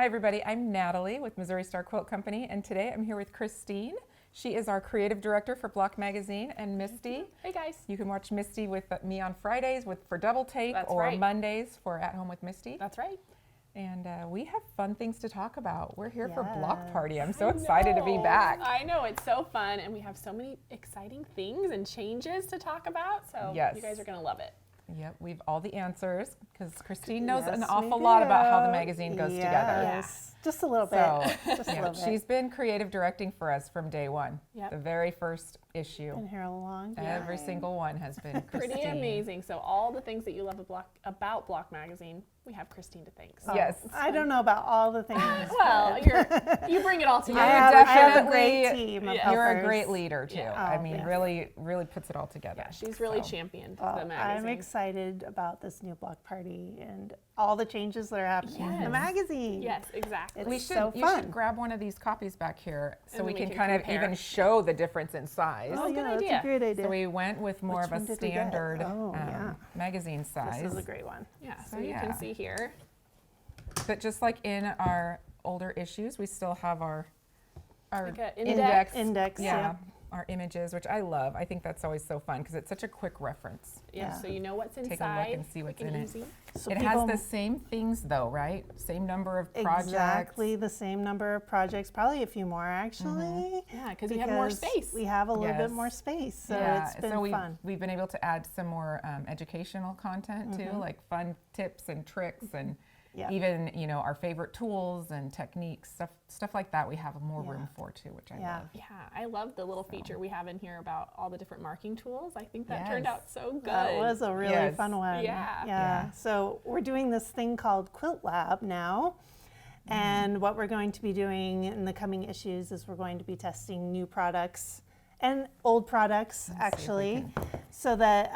Hi everybody, I'm Natalie with Missouri Star Quilt Company, and today I'm here with Christine. She is our creative director for Block Magazine, and Misty. Hey guys. You can watch Misty with me on Fridays for Double Take, That's or right. Mondays for At Home with Misty. That's right. And we have fun things to talk about. We're here for Block Yes. Party. I'm so excited to be back. I know, it's so fun, and we have so many exciting things and changes to talk about, so Yes. you guys are going to love it. Yep, we've all the answers because Christine knows an Yes, awful we lot about how the do. magazine goes together. Yes, just a little bit. So Just a yeah, little bit. she's been creative directing for us from day one. Yep. The very first issue. Been here a long time. Every single one has been Christine. Pretty amazing. So all the things that you love about Block Magazine, we have Christine to thank. So Yes. I don't know about all the things. Well, you bring it all I together. have, I have a great definitely- team of Yeah. You're a helpers. great leader too. Yeah. I Oh, mean, yes. really puts it all together. Yeah, she's really So, championed Well, the magazine. I'm excited about this new block party and all the changes that are happening in the Yes. magazine. Yes, exactly. We It's should, so you fun. should grab one of these copies back here so And we then we can can kind of compare. even show the difference in size. Oh, yeah, good that's idea. a great idea. So we went with more Which of a one did we get? standard Oh, yeah. magazine size. This is a great one. Yeah, so So you yeah. can see here. But just like in our older issues, we still have our Like a index. Index, yeah, yeah. our images, which I love. I think that's always so fun because it's such a quick reference. Yeah, Yeah. so you know what's inside. Take a look and see what's quick and in it. easy. So It has the same things though, right? Same number of projects. Exactly the same number of projects, probably a few more actually. Yeah, because you have more space. We have a little Yes. bit more space, so Yeah, it's been so fun. we've been able to add some more educational content too, like fun tips and tricks and Yeah. even our favorite tools and techniques, stuff like that. We have more room for too, which I Yeah. love. Yeah, I love the little feature we have in here about all the different marking tools. I think that turned Yes. out so good. That was a really Yes. fun one. Yeah. Yeah. So we're doing this thing called Quilt Lab now. And what we're going to be doing in the coming issues is we're going to be testing new products and old products, see if we actually, so that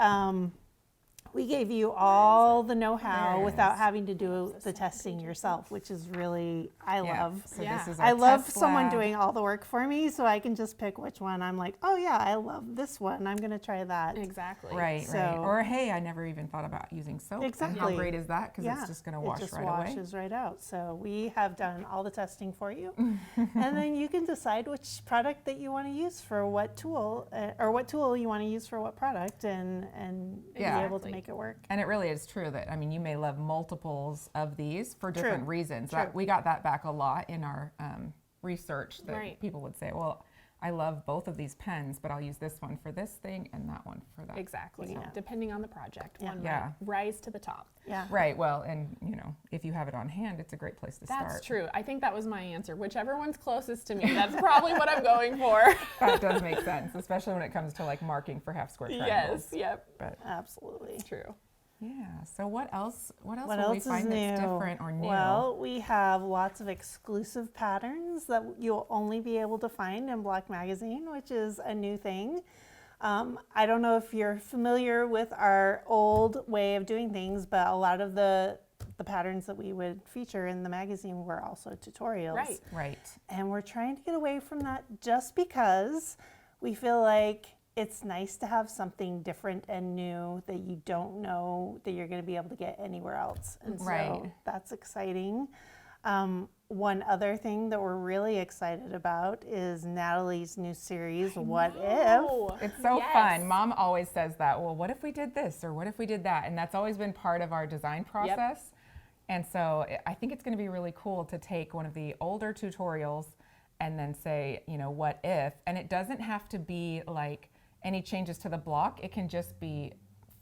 we gave you all the know-how There it without is. having to do the testing yourself, which is really, I Yeah. love. So Yeah. this is our I love test someone lab. doing all the work for me, so I can just pick which one. I'm like, oh yeah, I love this one. I'm gonna try that. Exactly. Right, right. So- Or hey, I never even thought about using soap. And how Exactly. great is that? Because it's just going to wash it just right away. washes right out. So we have done all the testing for you, and then you can decide which product that you want to use for what tool, or what tool you want to use for what product, and Yeah. be able to Exactly. make it work. And it really is true that, I mean, you may love multiples of these for different True. reasons. True. We got that back a lot in our research that Right. people would say, well, I love both of these pens, but I'll use this one for this thing and that one for that. Exactly. Yeah. Depending on the project, one Yeah. might rise to the top. Yeah. Right, well, and if you have it on hand, it's a great place to That's start. true. I think that was my answer. Whichever one's closest to me, that's probably what I'm going for. That does make sense, especially when it comes to like marking for half square triangles. Yes. Yep. But Absolutely. It's true. yeah, so what else What will we else is find new? that's different or new? Well, we have lots of exclusive patterns that you'll only be able to find in Block Magazine, which is a new thing. I don't know if you're familiar with our old way of doing things, but a lot of the patterns that we would feature in the magazine were also tutorials. Right. Right. And we're trying to get away from that just because we feel like it's nice to have something different and new that you don't know that you're going to be able to get anywhere else. And so Right. that's exciting. One other thing that we're really excited about is Natalie's new series, What If? Oh, It's so yes. fun. Mom always says that. Well, what if we did this or what if we did that? And that's always been part of our design process. And so I think it's going to be really cool to take one of the older tutorials and then say, what if? And it doesn't have to be like any changes to the block. It can just be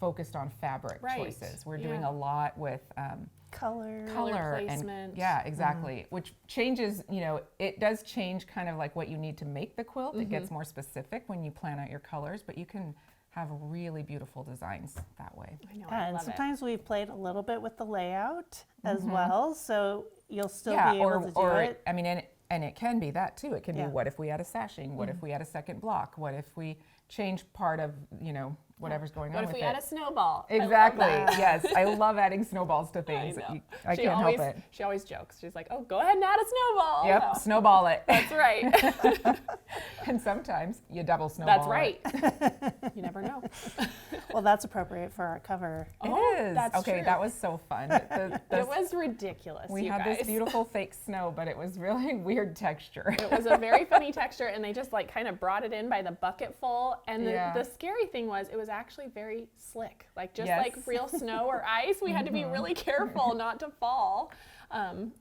focused on fabric Right. choices. We're doing Yeah. a lot with Color. color placement. and yeah, exactly. Which changes, it does change kind of like what you need to make the quilt. It gets more specific when you plan out your colors, but you can have really beautiful designs that way. I know. I And love it. sometimes we've played a little bit with the layout as well, so you'll still Yeah, be able to do it. I mean, and it can be that too. It can Yeah. be what if we add a sashing? What if we add a second block? What if we change part of, whatever's going What on if with we it. add a snowball? I love Exactly. that. Yes, I love adding snowballs to I things. know. I She can't always, help it. She always jokes. She's like, "Oh, go ahead and add a snowball." Yep, No. snowball it. That's right. And sometimes you double snowball. That's right. You never know. Well, that's appropriate for our cover. It Oh, is. that's Okay, true. that was so fun. It was ridiculous. we you had guys. this beautiful fake snow, but it was really weird texture. It was a very funny texture, and they just like kind of brought it in by the bucket full. And Yeah. the scary thing was, it was actually very slick, like just Yes. like real snow or ice. We had to be really careful not to fall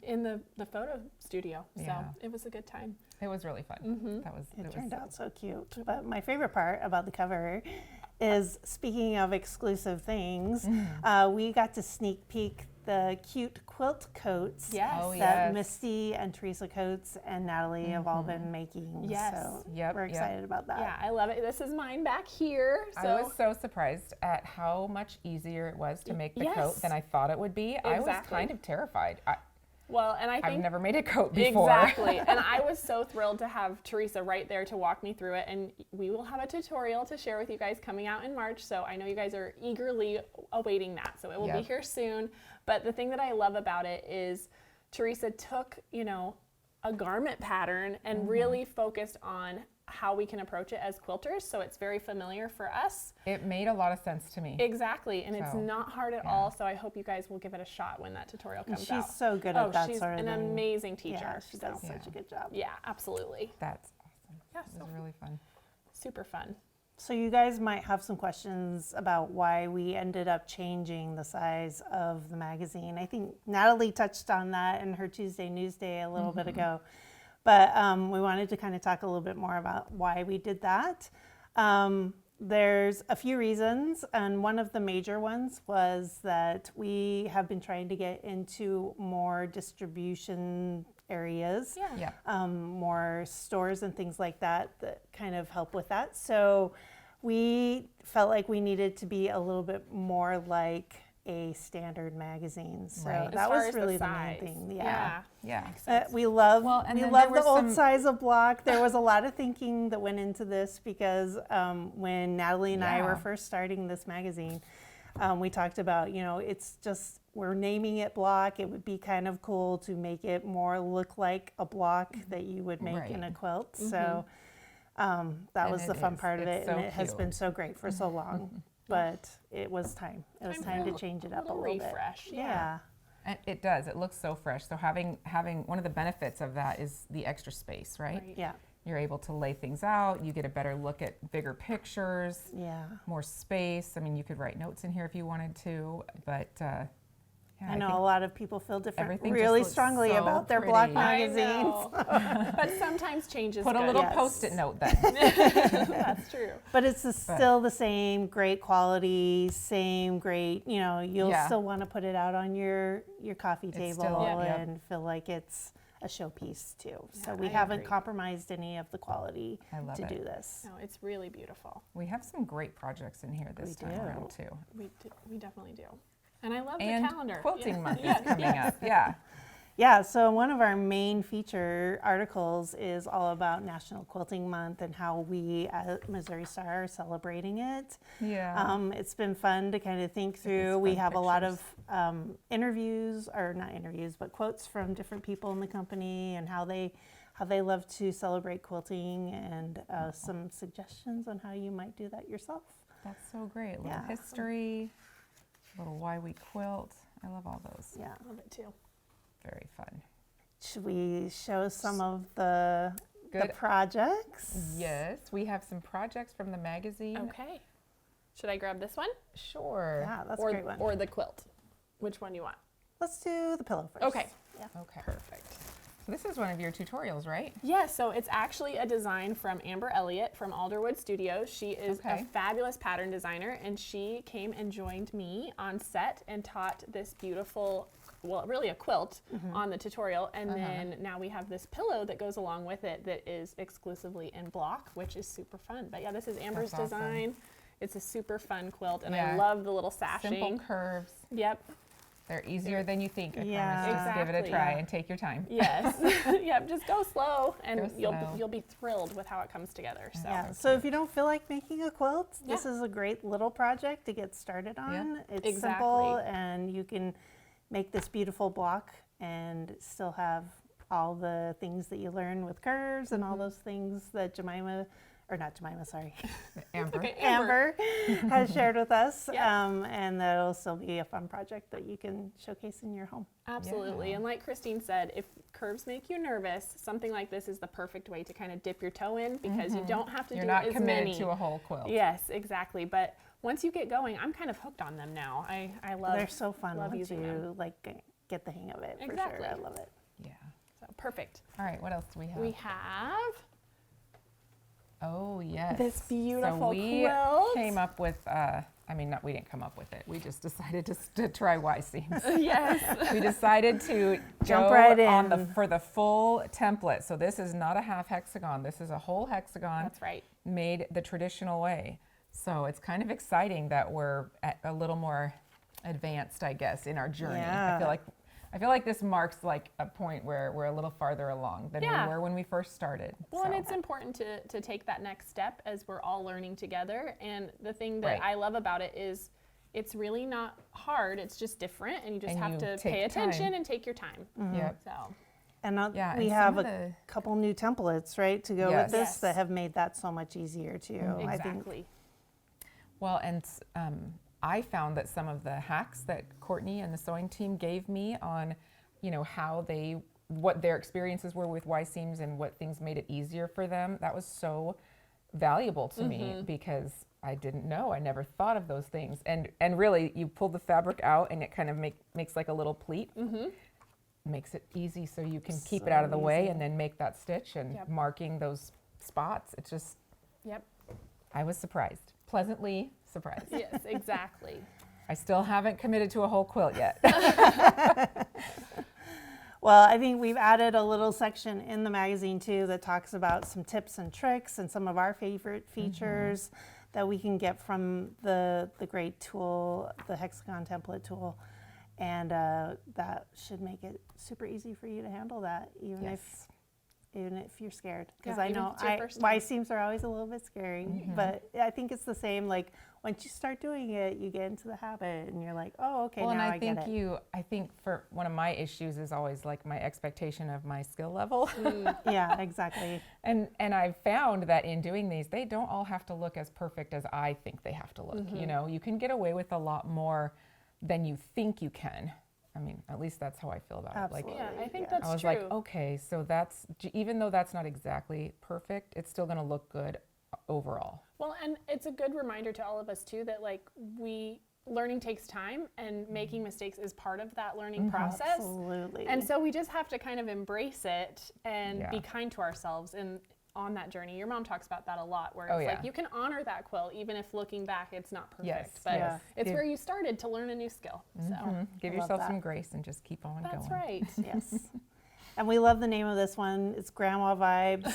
in the photo studio. So Yeah. it was a good time. It was really fun. Mm-hmm. It turned out so cute. But my favorite part about the cover is, speaking of exclusive things, we got to sneak peek the cute quilt coats Yes. Oh, that yes. Misty and Teresa Coates and Natalie have all been making. Yes. So Yep, we're yep. excited about that. Yeah, I love it. This is mine back here. So I was so surprised at how much easier it was to make the Yes. coat than I thought it would be. I was Exactly. kind of terrified. well, and I I've think never made a coat before. exactly. And I was so thrilled to have Teresa right there to walk me through it. And we will have a tutorial to share with you guys coming out in March. So I know you guys are eagerly awaiting that. So it will be Yep. here soon. But the thing that I love about it is Teresa took, a garment pattern and really focused on how we can approach it as quilters. So it's very familiar for us. It made a lot of sense to me. Exactly. And it's So, not hard at all. So I hope you guys will give it a shot when that tutorial And comes she's out. so good at that she's sort of an thing. amazing teacher. Yeah, she so. does such a good job. Yeah, absolutely. That's awesome. Yeah, It so was really fun. super fun. So you guys might have some questions about why we ended up changing the size of the magazine. I think Natalie touched on that in her Tuesday News Day a little bit ago, but we wanted to kind of talk a little bit more about why we did that. There's a few reasons, and one of the major ones was that we have been trying to get into more distribution areas. Yeah. Yeah. More stores and things like that kind of help with that. So we felt like we needed to be a little bit more like a standard magazine. So Right. As that far was as really the size. main thing. Yeah. Yeah. Makes sense. We love Well, and we then love there the was old some- size of block. There was a lot of thinking that went into this because when Natalie and I were Yeah. first starting this magazine, we talked about, it's just, we're naming it block. It would be kind of cool to make it more look like a block that you would make in a Right. quilt. So that And was the it fun is. part of It's it, and so it has cute. been so great for so long. But it was time. It was time to change it up a little refresh. bit. Yeah. And it does. It looks so fresh. So having one of the benefits of that is the extra space, right? Right. Yeah. You're able to lay things out. You get a better look at bigger pictures, Yeah. more space. I mean, you could write notes in here if you wanted to, but yeah, I know a lot of people feel different, everything just really looks strongly so about their block pretty. I magazines. know. But sometimes change is Put a good. little Yes. Post-it note then. That's true. But it's still the same great quality, same great, you'll Yeah. still want to put it out on your coffee table still- Yep. Yep. and feel like it's a showpiece too. So Yeah, we I haven't agree. compromised any of the quality I love to it. do this. No, it's really beautiful. We have some great projects in here this We time do. around too. We definitely do. And I love And the calendar. quilting Yeah. month Yeah. is coming up. Yeah. Yeah, so one of our main feature articles is all about National Quilting Month and how we at Missouri Star are celebrating it. Yeah. It's been fun to kind of think through. We have a lot of interviews, or not interviews, but quotes from different people in the company and how they love to celebrate quilting, and some suggestions on how you might do that yourself. That's so great. A little Yeah. history, a little why we quilt. I love all those. Yeah. I love it too. Very fun. Should we show some of the Good. projects? Yes, we have some projects from the magazine. Okay. Should I grab this one? Sure. Yeah, that's or, a great one. Or the quilt? Which one you want? Let's do the pillow first. Okay. Yeah. Okay. Perfect. So this is one of your tutorials, right? Yeah, so it's actually a design from Amber Elliott from Alderwood Studios. She is Okay. a fabulous pattern designer, and she came and joined me on set and taught this beautiful, well, really a quilt on the tutorial. And then now we have this pillow that goes along with it that is exclusively in block, which is super fun. But yeah, this is Amber's That's awesome. design. It's a super fun quilt, and I Yeah. love the little sashing. Simple curves. Yep. They're easier than you think. I Yeah. promise. Just give it a Exactly. try Yeah. and take your time. Yes. Yep. Just go slow, and Go slow. you'll be thrilled with how it comes together. So. Yeah. So if you don't feel like making a quilt, this Yeah. is a great little project to get started on. It's Exactly. simple, and you can make this beautiful block and still have all the things that you learn with curves and all those things that Amber. Okay, Amber has shared with us. Yep. And that'll still be a fun project that you can showcase in your home. Absolutely. Yeah. And like Christine said, if curves make you nervous, something like this is the perfect way to kind of dip your toe in, because you don't have to You're do not as committed many. to a whole quilt. Yes, exactly. But once you get going, I'm kind of hooked on them now. I love. They're so fun love once using you them. get the hang of it. Exactly. For sure. I love it. Yeah. So perfect. All right. What else do we have? We have Oh, yes. this beautiful so we quilt. came up with, we didn't come up with it. We just decided to try Y seams. Yes. We decided to Jump go right on in. for the full template. So this is not a half hexagon. This is a whole hexagon That's right. made the traditional way. So it's kind of exciting that we're a little more advanced, I guess, in our journey. Yeah. I feel like this marks like a point where we're a little farther along than Yeah. we were when we first started. Well, and So- it's important to take that next step as we're all learning together. And the thing that Right. I love about it is it's really not hard. It's just different, and you just And have you to take pay attention time. and take your time. Yep. So And Yeah, we and have some a of the- couple new templates, right, to go Yes. with this Yes. that have made that so much easier too. I think. exactly. Well, and I found that some of the hacks that Courtney and the sewing team gave me on, how what their experiences were with Y seams and what things made it easier for them, that was so valuable to me because I didn't know. I never thought of those things. And really, you pull the fabric out and it kind of makes like a little pleat. Makes it easy so you can keep it out of the way and then make that stitch and Yep. marking those spots. It's just, Yep. I was surprised, pleasantly surprised. Yes, exactly. I still haven't committed to a whole quilt yet. Well, I think we've added a little section in the magazine too that talks about some tips and tricks and some of our favorite features that we can get from the great tool, the hexagon template tool. And that should make it super easy for you to handle that, even if you're scared. Because Yeah, I even know if it's your first Y time. seams are always a little bit scary, but I think it's the same. Like once you start doing it, you get into the habit, and you're like, oh, okay, Well, and now I I get think it. I think for one of my issues is always like my expectation of my skill level. Yeah, exactly. And I've found that in doing these, they don't all have to look as perfect as I think they have to look. You can get away with a lot more than you think you can. I mean, at least that's how I feel about it. Like, Absolutely. Yeah, I think Yeah. that's I was true. like, okay, so even though that's not exactly perfect, it's still going to look good overall. Well, and it's a good reminder to all of us too that like learning takes time, and making mistakes is part of that learning process. Absolutely. And so we just have to kind of embrace it and be Yeah. kind to ourselves on that journey. Your mom talks about that a lot, where Oh, it's yeah. like you can honor that quilt even if looking back it's not perfect. Yes, But yes. it's Give- where you started to learn a new skill. So Give I love yourself that. some grace and just keep on that's going. right. Yes. And we love the name of this one. It's Grandma Vibes.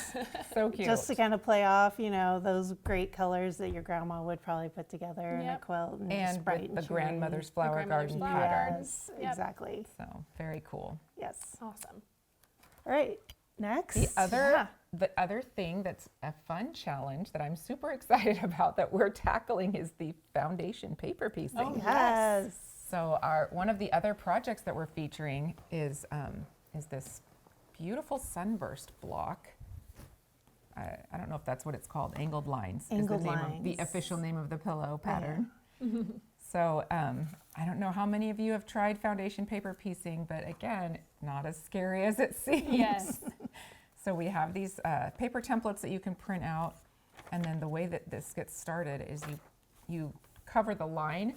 So cute. Just to kind of play off, those great colors that your grandma would probably put together in a Yep. quilt. And, just and bright with and the cheery. grandmother's flower grandmother's garden flower pattern. garden. Yes, Yep. exactly. So very cool. Yes. Awesome. All right. Next. The other thing that's a fun challenge that I'm super excited about that we're tackling is the foundation paper piecing. Oh, Yes. So one of the other projects that we're featuring is this beautiful sunburst block. I don't know if that's what it's called. Angled lines Angled is the name of the lines. official name of the pillow pattern. So I don't know how many of you have tried foundation paper piecing, but again, not as scary as it seems. Yes. So we have these paper templates that you can print out, and then the way that this gets started is you cover the line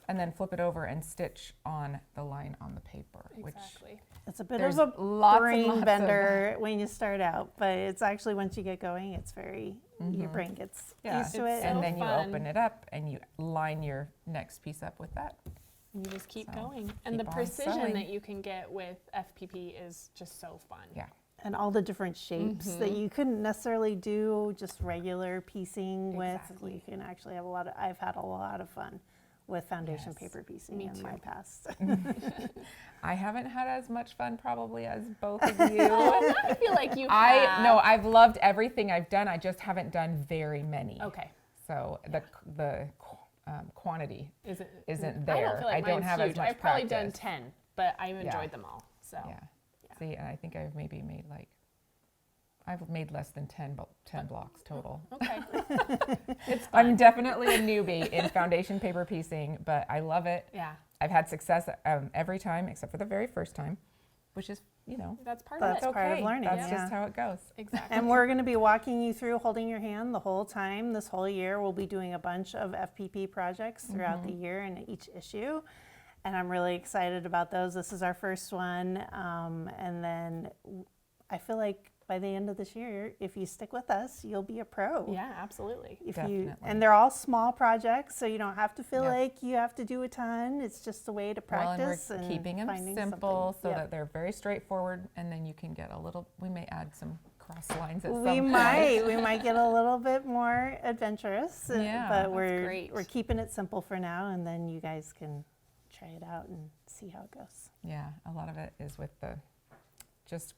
and then flip it over and stitch on the line on the paper, Exactly. It's a bit There's of a lots and brain lots of- bender when you start out, but it's actually once you get going, it's Mm-hmm. your brain gets used to It's it. so and then you fun. open it up and you line your next piece up with that. And you just keep So, going. And the keep on precision sewing. that you can get with FPP is just so fun. Yeah. And all the different shapes that you couldn't necessarily do just regular piecing with. Exactly. You can actually have I've had a lot of fun with foundation Yes. paper piecing Me in my too. past. I haven't had as much fun probably as both of you. I feel like you have. I've loved everything I've done. I just haven't done very many. Okay. So the quantity Is it? isn't I there. don't feel like I don't mine's have huge. as much I've probably practice. done 10, but I've Yeah. enjoyed them all. So. Yeah. See, and I think I've maybe made I've made less than 10 blocks total. Okay. It's fun. I'm definitely a newbie in foundation paper piecing, but I love it. Yeah. I've had success every time except for the very first time, which is, That's part That's of it. part of okay. learning, That's yeah. just how it goes. Exactly. And we're going to be walking you through holding your hand the whole time. This whole year, we'll be doing a bunch of FPP projects throughout the year in each issue. And I'm really excited about those. This is our first one. And then I feel like by the end of this year, if you stick with us, you'll be a pro. Yeah, absolutely. Definitely. And they're all small projects, so you don't have to feel Yep. like you have to do a ton. It's just a way to practice. Well, and we're keeping them finding simple something. so Yep. that they're very straightforward, and then you can get we may add some cross lines at some We point. might get a little bit more adventurous, Yeah, but that's great. we're keeping it simple for now, and then you guys can try it out and see how it goes. Yeah, a lot of it is with just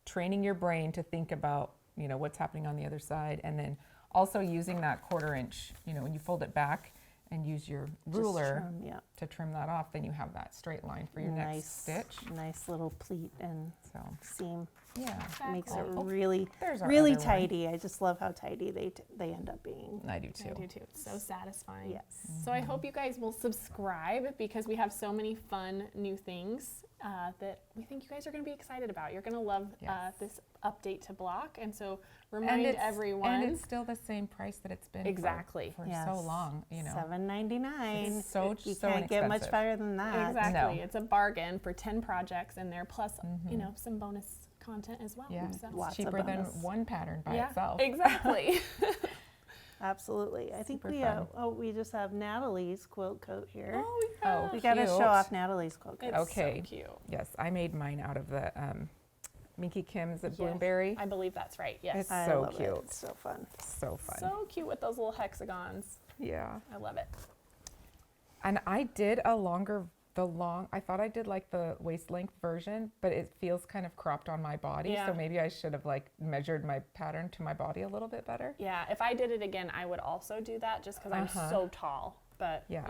training your brain to think about, what's happening on the other side, and then also using that 1/4 inch, when you fold it back and use your ruler Just trim, yeah, to trim that off, then you have that straight line for your next stitch. nice little pleat and So, seam. yeah, Makes it Exactly. really, there's our really other one. tidy. I just love how tidy they end up being. I do too. I do too. It's so satisfying. Yes. So I hope you guys will subscribe because we have so many fun new things that we think you guys are going to be excited about. You're going to love Yes. this update to block. And so And remind it's, everyone. and it's still the same price that it's been for- Exactly. for, Yes. so long, $7.99. It's so You so can't get much inexpensive. better than that. Exactly. No. It's a bargain for 10 projects in there, plus, some bonus content as well. Yeah, So- it's Lots of cheaper than bonus. one pattern by yeah, itself. exactly. Absolutely. I think Super we just have Natalie's quilt coat here. Oh, We got to show cute. off Natalie's quilt coat. It's Okay. so cute. Yes, I made mine out of the Minky Kim's at Yes, Bloomberry. I believe that's right. Yes. It's I so love it. cute. It's so fun. So fun. So cute with those little hexagons. Yeah. I love it. And I did I thought I did like the waist length version, but it feels kind of cropped on my body. Yeah. So maybe I should have measured my pattern to my body a little bit better. Yeah, if I did it again, I would also do that just because I'm so tall. But, Yeah,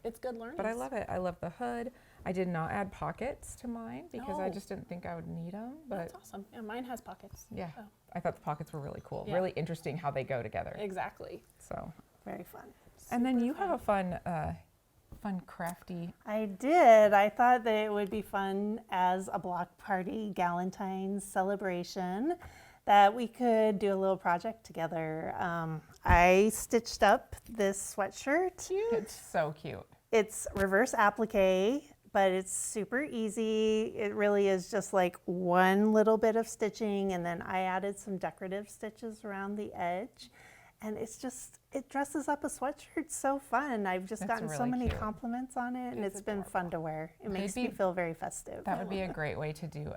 it's good learning. But I love it. I love the hood. I did not add pockets to mine because I No. just didn't think I would need them. But That's awesome. Yeah, mine has pockets. yeah, Oh. I thought the pockets were really cool. Yeah. Really interesting how they go together. Exactly. So, Very fun. and then Super you have a fun crafty. I did. I thought that it would be fun as a block party Galentine's celebration that we could do a little project together. I stitched up this sweatshirt. It's so cute. It's reverse applique, but it's super easy. It really is just like one little bit of stitching, and then I added some decorative stitches around the edge. And it dresses up a sweatshirt so fun. I've just That's gotten so really many cute. compliments on it, and It's it's been fun to wear. It makes me Maybe- feel very festive. That would be a great way to do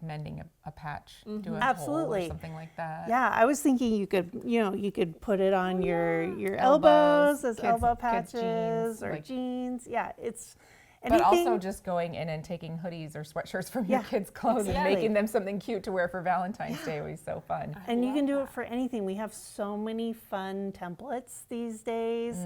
mending a patch, do a hole or Absolutely. something like that. Yeah, I was thinking you could put it on your elbows as Kids- elbow kids' jeans, patches or like- jeans. Yeah, it's But also anything. just going in and taking hoodies or sweatshirts from your Yeah, kids' clothes and exactly. making them something cute to wear for Valentine's Day was so fun. And you love can do that. it for anything. We have so many fun templates these days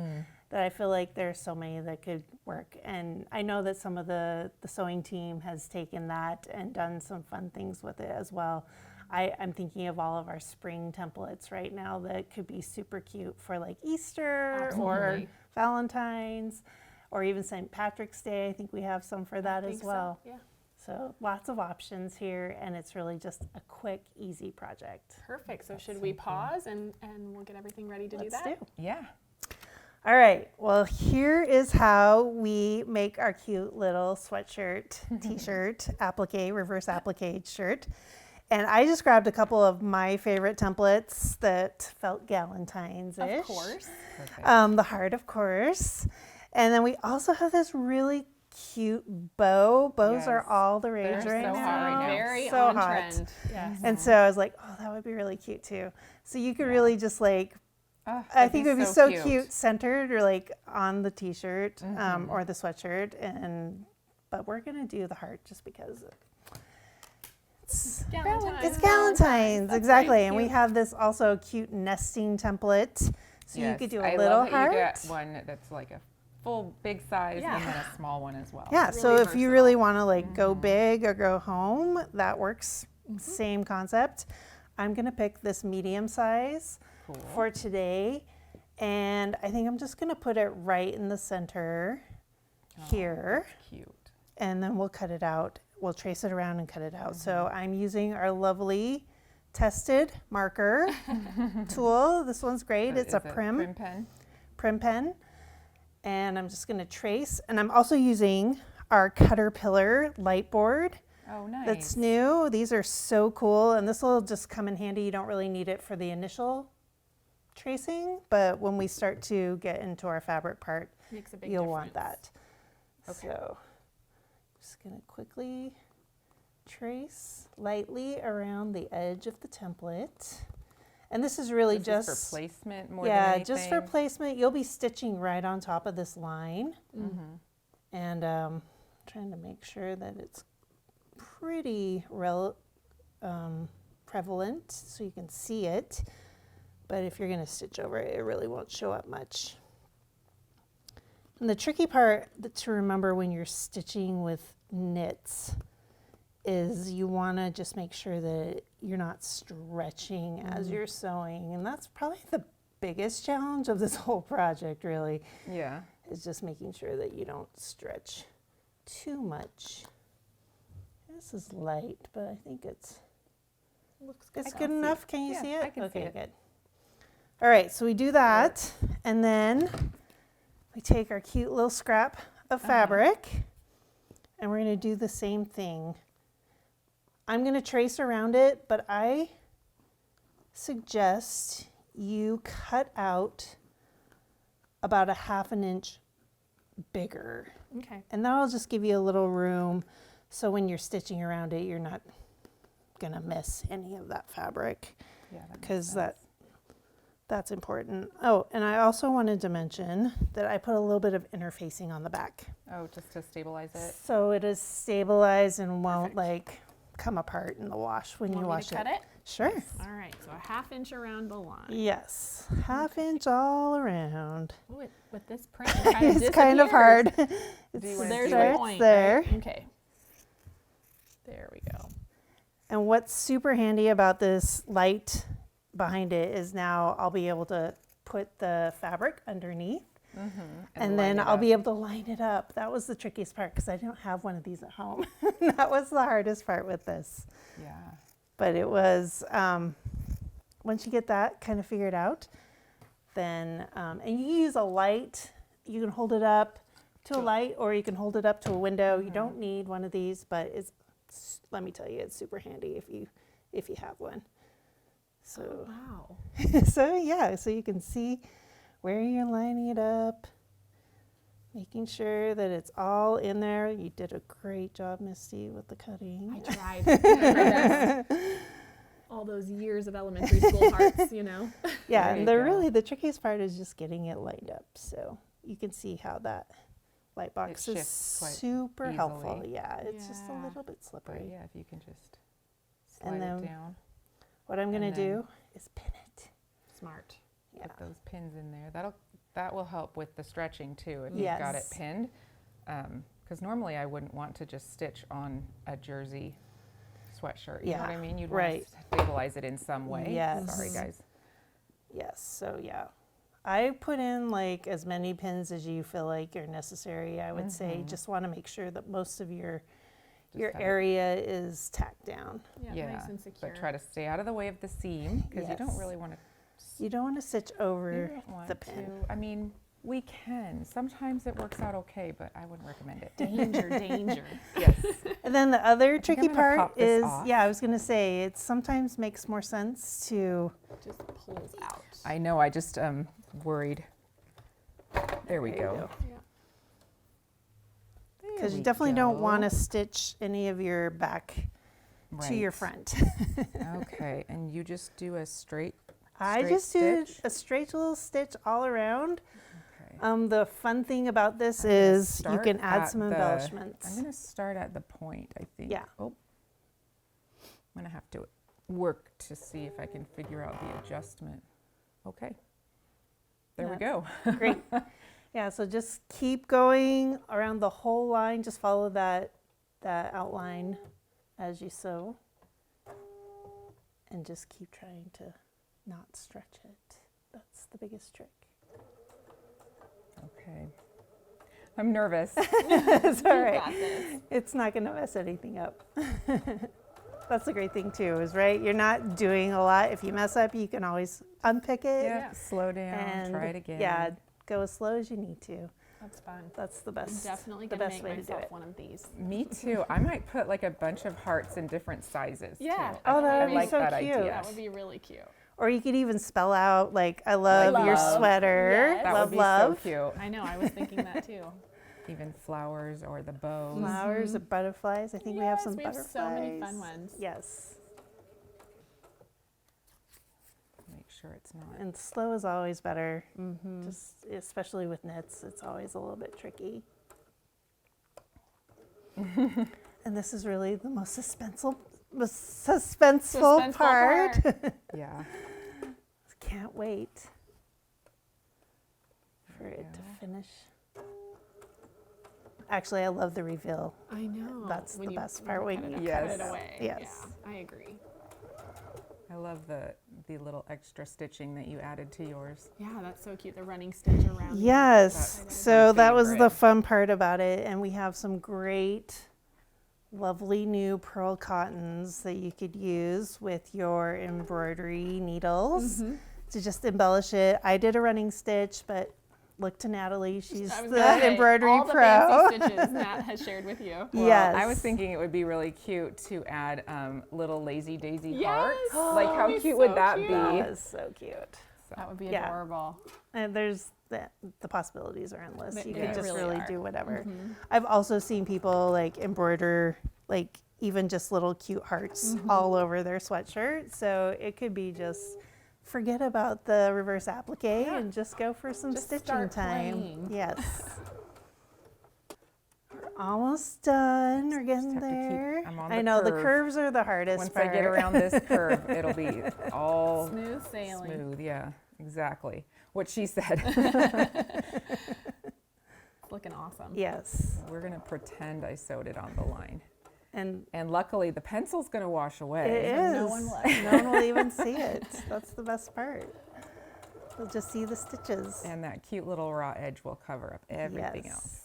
that I feel like there's so many that could work. And I know that some of the sewing team has taken that and done some fun things with it as well. I'm thinking of all of our spring templates right now that could be super cute for like Easter or Absolutely. Valentine's or even St. Patrick's Day. I think we have some for that I as think well. So. Yeah. So lots of options here, and it's really just a quick, easy project. Perfect. So should we pause and we'll get everything ready to do Let's that? do. Yeah. All right, well, here is how we make our cute little sweatshirt, t-shirt, applique, reverse applique shirt. And I just grabbed a couple of my favorite templates that felt Galentine's-ish. Of course. Perfect. The heart, of course. And then we also have this really cute bow. Bows are Yes. all the rage They're right so now. hot right now. Very So on hot. trend. Yes. And so I was like, oh, that would be really cute too. So you could really just like Oh, I that'd think be it would be so cute centered or like on the t-shirt or the sweatshirt. But we're going to do the heart just because it's Galentine. It's Galentine's, That's exactly. very And we cute. have this also cute nesting template. So you Yes, could do I a little love that heart. you get one that's like a full big size Yeah. and then a small one as well. Yeah, Really so if you really versatile. want to like go big or go home, that works. Same concept. I'm going to pick this medium size Cool. for today. And I think I'm just going to put it right in the center here. Cute. And then we'll cut it out. We'll trace it around and cut it out. So I'm using our lovely tested marker tool. This one's great. It's a Is it prim pen. And I'm just going to trace. And I'm also using our Caterpillar light board. Oh, nice. That's new. These are so cool. And this will just come in handy. You don't really need it for the initial tracing, but when we start to get into our fabric part, Makes a big you'll difference. want that. Okay. So just going to quickly trace lightly around the edge of the template. And this is really This is just for placement more than yeah, anything. just for placement. You'll be stitching right on top of this line. And trying to make sure that it's pretty prevalent so you can see it. But if you're going to stitch over it, it really won't show up much. And the tricky part to remember when you're stitching with knits is you want to just make sure that you're not stretching as you're sewing. And that's probably the biggest challenge of this whole project, really, Yeah. is just making sure that you don't stretch too much. This is light, but I think it's Looks it's can good see enough. it. Can you Yeah, see it? I can see Okay, it. good. All right, so we do that, and then we take our cute little scrap of fabric, and we're going to do the same thing. I'm going to trace around it, but I suggest you cut out about a ½ an inch bigger. Okay. And that'll just give you a little room so when you're stitching around it, you're not going to miss any of that fabric Yeah. That makes because sense. that's important. Oh, and I also wanted to mention that I put a little bit of interfacing on the back. Oh, just to stabilize it. So it is stabilized and won't Perfect. like come apart in the wash when you Want me wash to cut it? Sure. All right, so a ½ inch around the line. Yes, ½ inch all around. Ooh, with this print, it kind of It's kind of disappears. hard. Do you So wanna there's do the it? It's point. there. Right? Okay. There we go. And what's super handy about this light behind it is now I'll be able to put the fabric underneath and then I'll be able to line it up. That was the trickiest part because I don't have one of these at home. That was the hardest part with this. Yeah. But it was, once you get that kind of figured out, then, and you use a light, you can hold it up to a light or you can hold it up to a window. You don't need one of these, but it's, let me tell you, it's super handy if you have one. So, Wow. so yeah, so you can see where you're lining it up, making sure that it's all in there. You did a great job, Misty, with the cutting. I tried. my best. All those years of elementary school hearts, you know. Yeah, There and you go. the trickiest part is just getting it lined up. So you can see how that light box is shifts quite super helpful. easily. Yeah, it's just a Yeah. little bit But slippery. yeah, if you can just And slide then it down, What I'm gonna and then- do is pin it. Smart. Yeah. put those pins in there. That will help with the stretching too if you've got it Yes. pinned. Because normally I wouldn't want to just stitch on a jersey sweatshirt. You know what I Yeah, mean? You'd right. want to stabilize it in some way. Yes. Sorry, guys. Yes. So yeah, I put in like as many pins as you feel like are necessary. I would say just want to make sure that most of your Just have it- area is tacked down. Yeah, Yeah, nice and secure. but try to stay out of the way of the seam because you don't Yes. really want to. You don't want to stitch You over don't want the pin. to. I mean, we can. Sometimes it works out okay, but I wouldn't recommend it. Danger, danger. Yes. And then the other think tricky I'm gonna part pop this is, off. yeah, I was gonna say, it sometimes makes more sense to, Just pulls out. I know. I just worried. There we There you go. go. Yeah. because There you we definitely don't want go. to stitch any of your back to your Right. front. Okay, and you just do a straight I Straight just did stitch? a straight little stitch all around. Okay. The fun thing about this I'm gonna is you start can add at some the- embellishments. I'm going to start at the point, I think. Yeah. Oh, I'm going to have to work to see if I can figure out the adjustment. Okay. There we go. Great. Yeah, so just keep going around the whole line. Just follow that outline as you sew. And just keep trying to not stretch it. That's the biggest trick. Okay. I'm nervous. It's all right. Got this. It's not going to mess anything up. That's the great thing too, is right? You're not doing a lot. If you mess up, you can always unpick it. Yeah, slow down, And try it again. yeah, go as slow as you need to. That's fun. That's the I'm best. definitely the gonna best make way to do myself it. one of these. Me too. I might put like a bunch of hearts in different sizes. Yeah. Too. Oh, that I would be like so that cute. idea. That would be really cute. Or you could even spell out like, I love your Love. sweater. Yes. That Love, would be love. so cute. I know. I was thinking that too. Even flowers or the bows. Flowers or butterflies. I think we have Yes, some we have butterflies. so many fun ones. Yes. Make sure it's not. And slow is always better. Just especially with knits, it's always a little bit tricky. And this is really the most suspenseful part. Yeah. Can't wait for There we it to go. finish. Actually, I love the reveal. I know. That's When the you- best part you when cut you it, Yes. cut it away. Yes. Yeah, I agree. I love the little extra stitching that you added to yours. Yeah, that's so cute. The running stitch around. Yes. That's So my that was the favorite. fun part about it. And we have some great, lovely new pearl cottons that you could use with your embroidery needles to just embellish it. I did a running stitch, but look to Natalie. She's I was the gonna say, embroidery all the pro. fancy stitches Nat has shared with you. Well, Yes. I was thinking it would be really cute to add little lazy daisy Yes. hearts. Like how That'd be cute would so that cute. be? That is so cute. That would be Yeah. adorable. And there's the possibilities are endless. They- You they can just really really are. do whatever. Mm-hmm. I've also seen people like embroider like even just little cute hearts all over their sweatshirt. So it could be just forget about the reverse applique and just go for some Just stitching start time. playing. Yes. We're almost done. We're getting have to keep- there. I'm on I the know the curve. curves are the hardest Once part. I get around this curve, it'll be all Smooth sailing. smooth. Yeah, exactly. What she said. Looking awesome. Yes. We're gonna pretend I sewed it on the line. And And luckily the pencil's gonna wash away. it is. no one will. No one will even see it. That's the best part. You'll just see the stitches. And that cute little raw edge will cover up everything Yes. else.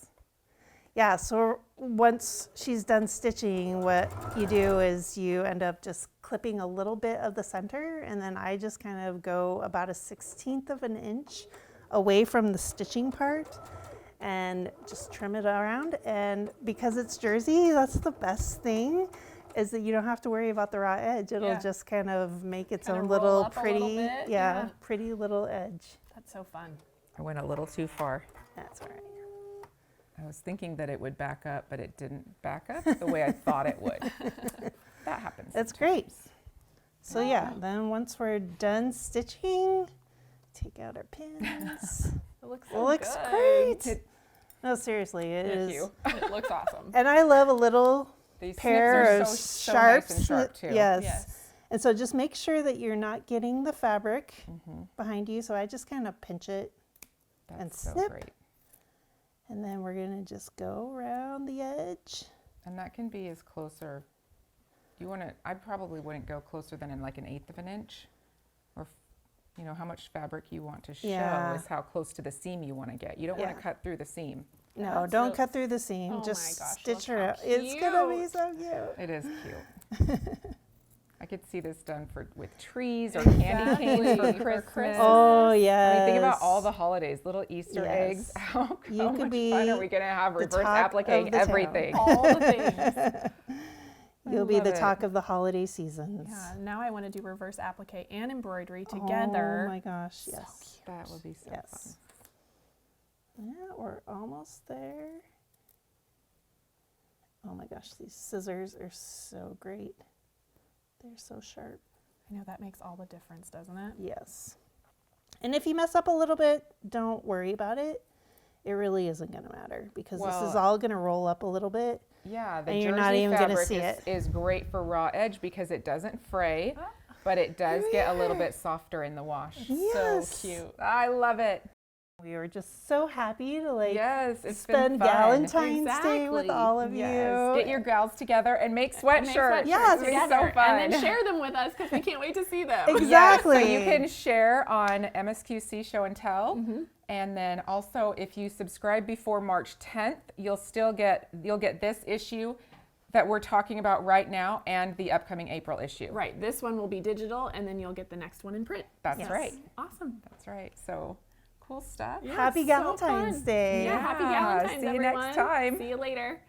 Yeah, so once she's done stitching, what you do is you end up just clipping a little bit of the center, and then I just kind of go about a 1/16 of an inch away from the stitching part and just trim it around. And because it's jersey, that's the best thing, is that you don't have to worry about the raw edge. It'll Yeah. just kind of make its Kinda own roll little up a pretty, little bit, yeah, yeah. pretty little edge. That's so fun. I went a little too far. That's all right. I was thinking that it would back up, but it didn't back up the way I thought it would. That happens. That's great. sometimes. So yeah, then once we're done stitching, take out our pins. It looks It so looks good. great. No, seriously, it Thank is. you. It looks awesome. And I love a little These pair snips of are so sharp, nice and sharp too. yes. Yes. And so just make sure that you're not getting the fabric Mm-hmm. behind you. So I just kind of pinch it, That's And so snip. great. and then we're gonna just go around the edge. And that can be as closer. You want to? I probably wouldn't go closer than in like 1/8 of an inch, or you know how much fabric you want to show Yeah. is how close to the seam you want to get. You don't want Yeah. to cut through the seam. No, That's don't really- cut through the seam. Oh my just gosh, stitch look her how out. It's gonna be cute. so cute. It is cute. I could see this done with trees or candy canes Exactly, for for Christmas. Christmas. Oh yes. I mean, think about all the holidays, little Easter eggs. Yes. How You could much be fun are we going to have the reverse talk of appliquing the town. everything? All the things. You'll be love the it. talk of the holiday seasons. Yeah, now I want to do reverse applique and embroidery together. Oh my gosh, yes. That would be so Yes. Yeah, we're almost there. Oh my gosh, these scissors are so great. They're so sharp. I know that makes all the difference, doesn't it? Yes. And if you mess up a little bit, don't worry about it. It really isn't going to matter because this is Well, all going to roll up a little bit. Yeah, the And jersey you're not even gonna fabric see it. is great for raw edge because it doesn't fray, but it does get a little bit softer in the wash. Yes. So cute. I love it. We were just so happy to like Yes, it's spend been fun. Galentine's Day with Exactly. all of Yes, you. get your gals together and make sweatshirts. Yes, It's together, so fun. and then share them with us because we can't wait to see them. Exactly. Yes, so you can share on MSQC Show and Tell, Mm-hmm. and then also if you subscribe before March 10th, you'll get this issue that we're talking about right now and the upcoming April issue. Right. This one will be digital, and then you'll get the next one in print. That's Yes. right. Awesome. That's right. So cool stuff. Yeah, Happy so Galentine's fun. Day. Yeah, happy Yeah, Galentine's, see you everyone. next time. See you later.